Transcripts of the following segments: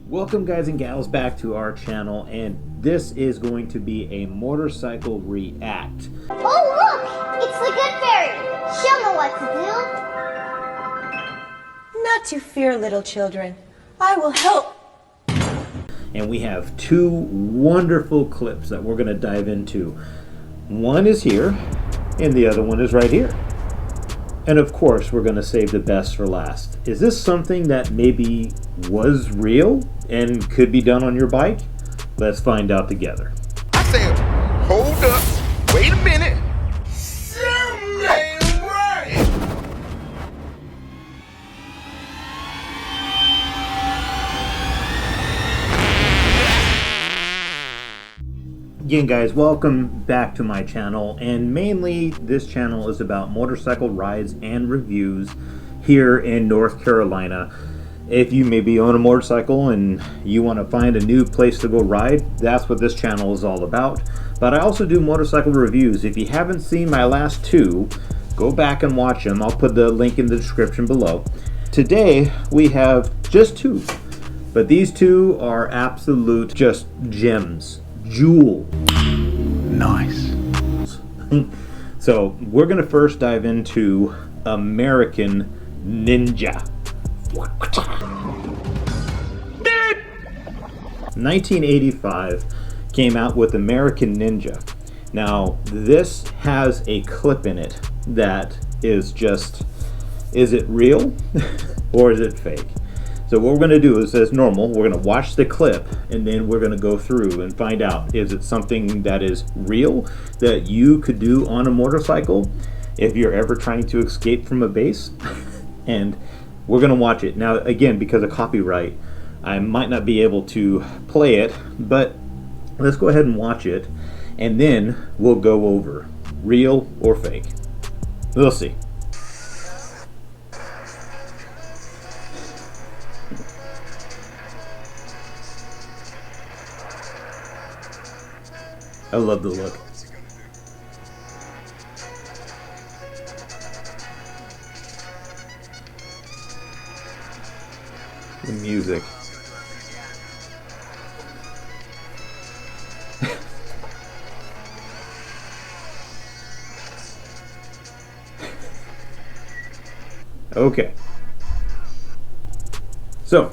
Welcome guys and gals back to our channel, and this is going to be a motorcycle react. Oh look! It's the good fairy! She'll know what to do! Not to fear, little children. I will help. And we have two wonderful clips that we're going to dive into. One is here, and the other one is right here. And of course, we're going to save the best for last. Is this something that maybe was real and could be done on your bike? Let's find out together. I said, hold up, wait a minute. Something ain't right. Again guys, welcome back to my channel, and mainly this channel is about motorcycle rides and reviews here in North Carolina. If you maybe own a motorcycle and you want to find a new place to go ride, that's what this channel is all about. But I also do motorcycle reviews. If you haven't seen my last two, go back and watch them. I'll put the link in the description below. Today we have just two, but these two are absolute just gems. Jewel. Nice. So we're gonna first dive into American Ninja. 1985 came out with American Ninja. Now this has a clip in it that is just, is it real or is it fake? So what we're going to do is, as normal, we're going to watch the clip and then we're going to go through and find out, is it something that is real that you could do on a motorcycle if you're ever trying to escape from a base? And we're going to watch it. Now again, because of copyright, I might not be able to play it, but let's go ahead and watch it and then we'll go over real or fake. We'll see. I love the look. The music. Okay. So,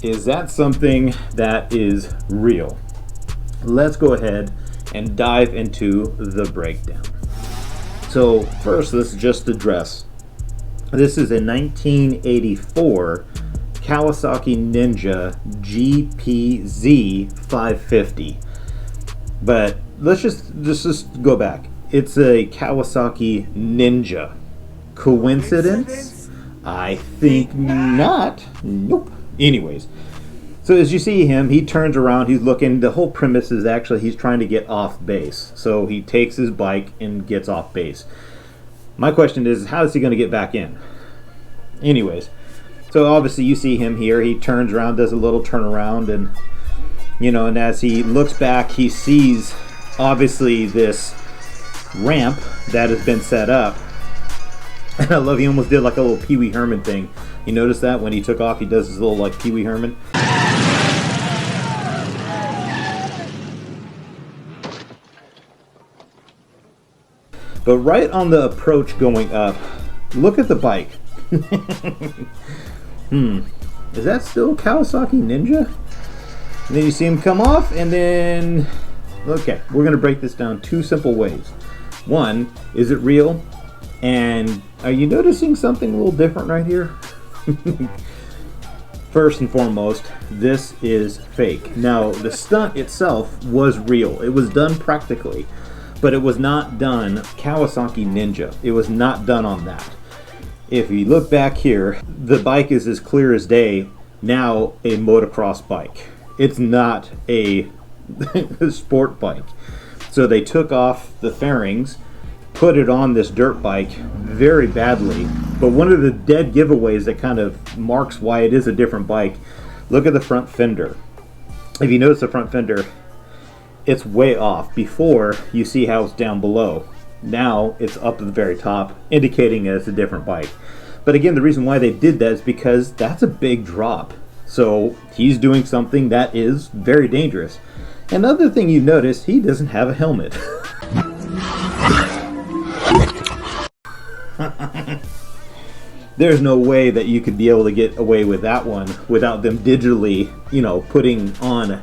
is that something that is real? Let's go ahead and dive into the breakdown. So first, let's just address, this is a 1984 Kawasaki Ninja GPZ 550. But let's just go back. It's a Kawasaki Ninja. Coincidence? I think not. Nope. Anyways. So as you see him, he turns around, he's looking, the whole premise is actually he's trying to get off base. So he takes his bike and gets off base. My question is, how is he going to get back in? Anyways, so obviously you see him here, he turns around, does a little turnaround, and and as he looks back, he sees obviously this ramp that has been set up. And I love, he almost did like a little Pee Wee Herman thing. You notice that when he took off, he does his little like Pee Wee Herman. But right on the approach going up, look at the bike. Is that still Kawasaki Ninja? And then you see him come off, and then, okay, we're going to break this down two simple ways. One, is it real? And are you noticing something a little different right here? First and foremost, this is fake. Now, the stunt itself was real. It was done practically. But it was not done Kawasaki Ninja. It was not done on that. If you look back here, the bike is as clear as day, now a motocross bike. It's not a sport bike. So they took off the fairings, put it on this dirt bike very badly. But one of the dead giveaways that kind of marks why it is a different bike, look at the front fender. If you notice the front fender, it's way off. Before, you see how it's down below. Now it's up to the very top, indicating that it's a different bike. But again, the reason why they did that is because that's a big drop. So he's doing something that is very dangerous. Another thing you notice, he doesn't have a helmet. There's no way that you could be able to get away with that one without them digitally, you know, putting on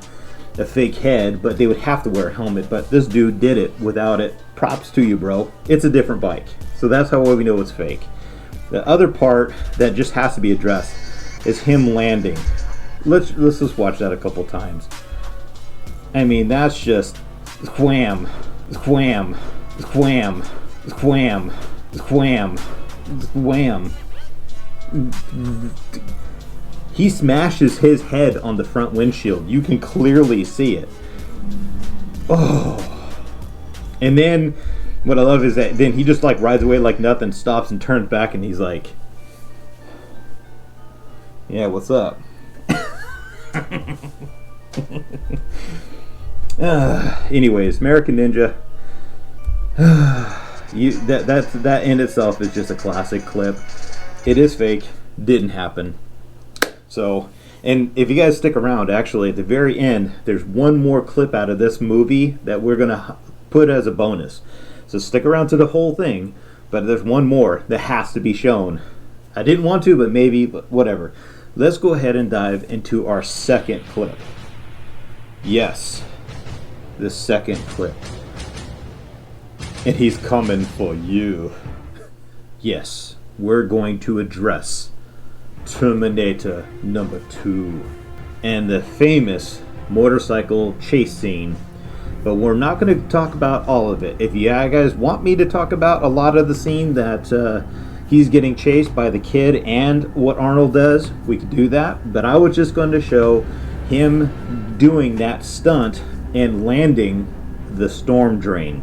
a fake head, but they would have to wear a helmet. But this dude did it without it. Props to you, bro. It's a different bike. So that's how we know it's fake. The other part that just has to be addressed is him landing. Let's just watch that a couple times. I mean, that's just wham, wham, wham, wham, wham, wham. He smashes his head on the front windshield. You can clearly see it. Oh. And then what I love is that then he just like rides away like nothing, stops and turns back, and he's like, yeah, what's up? Anyways, American Ninja. That in itself is just a classic clip. It is fake. Didn't happen. So, and if you guys stick around, actually, at the very end, there's one more clip out of this movie that we're going to put as a bonus. So stick around to the whole thing, but there's one more that has to be shown. I didn't want to, but maybe, but whatever. Let's go ahead and dive into our second clip. Yes, the second clip. And he's coming for you. Yes, we're going to address Terminator number 2 and the famous motorcycle chase scene. But we're not going to talk about all of it. If you guys want me to talk about a lot of the scene that he's getting chased by the kid and what Arnold does, we could do that. But I was just going to show him doing that stunt and landing the storm drain.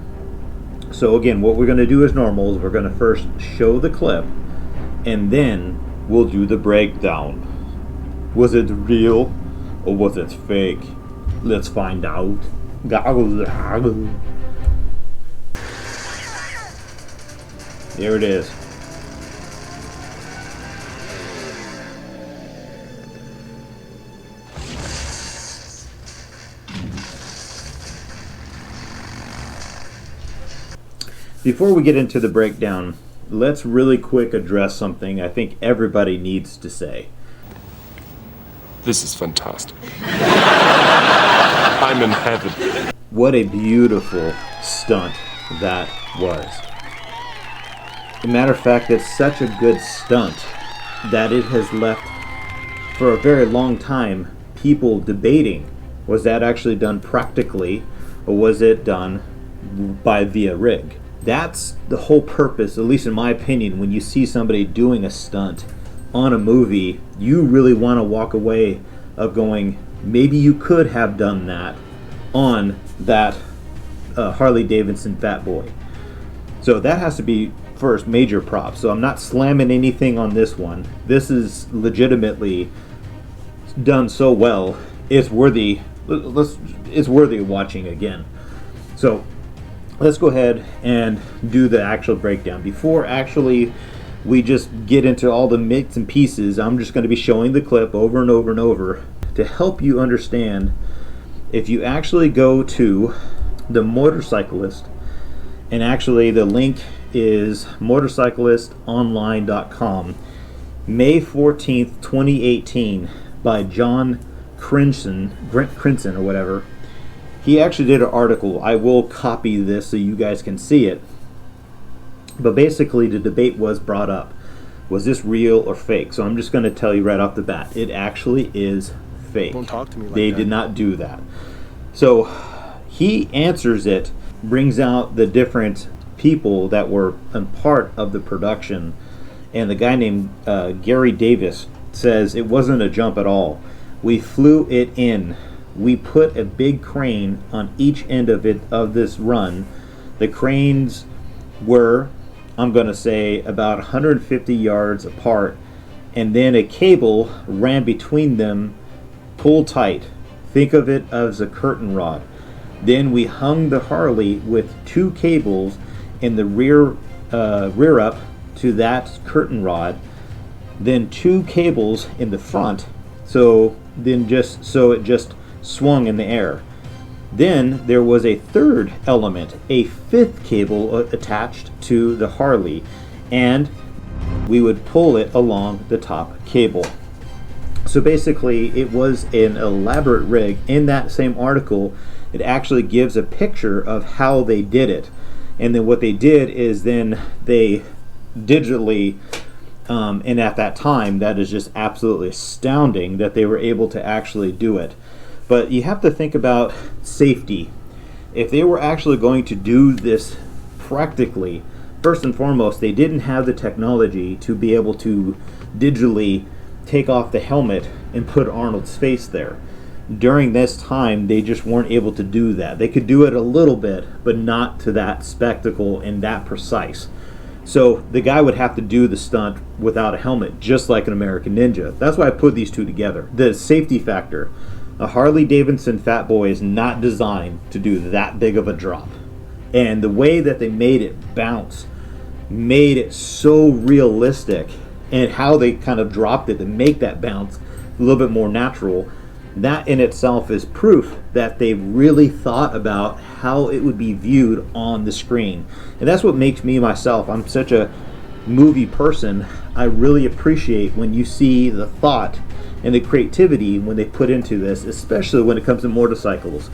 So again, what we're going to do as normal is we're going to first show the clip and then we'll do the breakdown. Was it real or was it fake? Let's find out. There it is. Before we get into the breakdown, let's really quick address something I think everybody needs to say. This is fantastic. I'm in heaven. What a beautiful stunt that was. As a matter of fact, it's such a good stunt that it has left for a very long time people debating, was that actually done practically or was it done via rig? That's the whole purpose, at least in my opinion, when you see somebody doing a stunt on a movie, you really want to walk away of going, maybe you could have done that on that Harley Davidson Fat Boy. So that has to be first major props. So I'm not slamming anything on this one. This is legitimately done so well. It's worthy. It's worthy of watching again. So let's go ahead and do the actual breakdown. Before actually we just get into all the bits and pieces, I'm just going to be showing the clip over and over and over to help you understand. If you actually go to the motorcyclist, and actually the link is motorcyclistonline.com, May 14th, 2018, by John Crinson or whatever. He actually did an article. I will copy this so you guys can see it. But basically the debate was brought up. Was this real or fake? So I'm just going to tell you right off the bat. It actually is fake. Don't talk to me like they that. did not do that. So he answers it, brings out the different people that were a part of the production. And the guy named Gary Davis says it wasn't a jump at all. We flew it in. We put a big crane on each end of this run. The cranes were, I'm going to say, about 150 yards apart, and then a cable ran between them, pulled tight. Think of it as a curtain rod. Then we hung the Harley with two cables in the rear up to that curtain rod. then 2 cables in the front, so it just swung in the air. Then there was a third element, a 5th cable attached to the Harley, and we would pull it along the top cable. So basically it was an elaborate rig. In that same article, it actually gives a picture of how they did it. And then what they did is then they digitally, and at that time, that is just absolutely astounding that they were able to actually do it. But you have to think about safety. If they were actually going to do this practically, first and foremost, they didn't have the technology to be able to digitally take off the helmet and put Arnold's face there. During this time, they just weren't able to do that. They could do it a little bit, but not to that spectacle and that precise. So the guy would have to do the stunt without a helmet, just like an American Ninja. That's why I put these two together. The safety factor. A Harley Davidson Fat Boy is not designed to do that big of a drop. And the way that they made it bounce made it so realistic, and how they kind of dropped it to make that bounce a little bit more natural. That in itself is proof that they really thought about how it would be viewed on the screen. And that's what makes me myself, I'm such a movie person, I really appreciate when you see the thought and the creativity when they put into this, especially when it comes to motorcycles.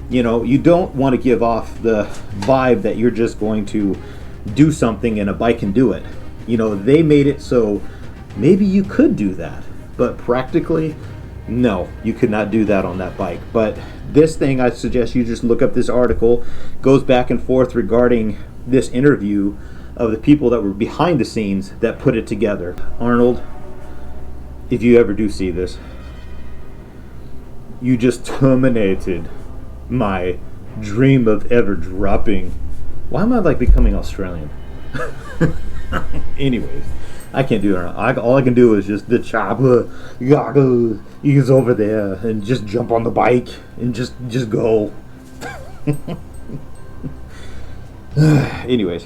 You know, you don't want to give off the vibe that you're just going to do something and a bike can do it. You know, they made it so maybe you could do that, but practically, no, you could not do that on that bike. But this thing, I suggest you just look up this article. Goes back and forth regarding this interview of the people that were behind the scenes that put it together. Arnold, if you ever do see this, you just terminated my dream of ever dropping. Why am I like becoming Australian? Anyways, I can't do it. All I can do is just the chopper. He's over there and just jump on the bike and just go. Anyways,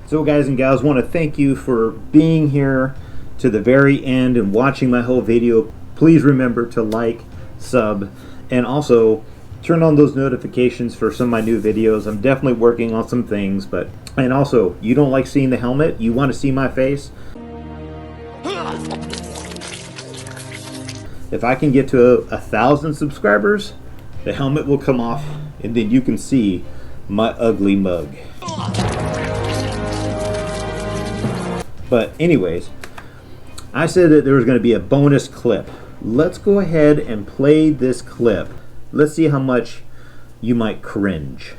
so guys and gals, want to thank you for being here to the very end and watching my whole video. Please remember to like, sub, and also turn on those notifications for some of my new videos. I'm definitely working on some things, and also, you don't like seeing the helmet? You want to see my face? If I can get to 1,000 subscribers, the helmet will come off, and then you can see my ugly mug. But anyways, I said that there was going to be a bonus clip. Let's go ahead and play this clip. Let's see how much you might cringe.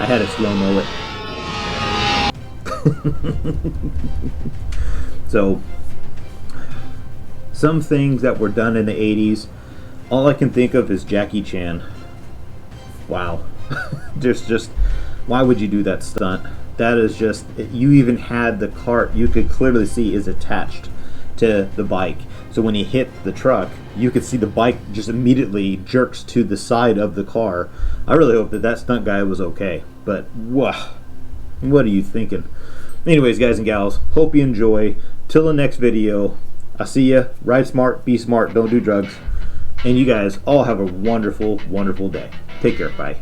I had to slow-mo it. So, some things that were done in the 80s, all I can think of is Jackie Chan. Wow. just why would you do that stunt? That is just, you even had the cart, you could clearly see is attached to the bike. So when he hit the truck, you could see the bike just immediately jerks to the side of the car. I really hope that that stunt guy was okay. But what are you thinking? Anyways, guys and gals, hope you enjoy. Till the next video, I'll see ya. Ride smart, be smart, don't do drugs. And you guys all have a wonderful, wonderful day. Take care. Bye.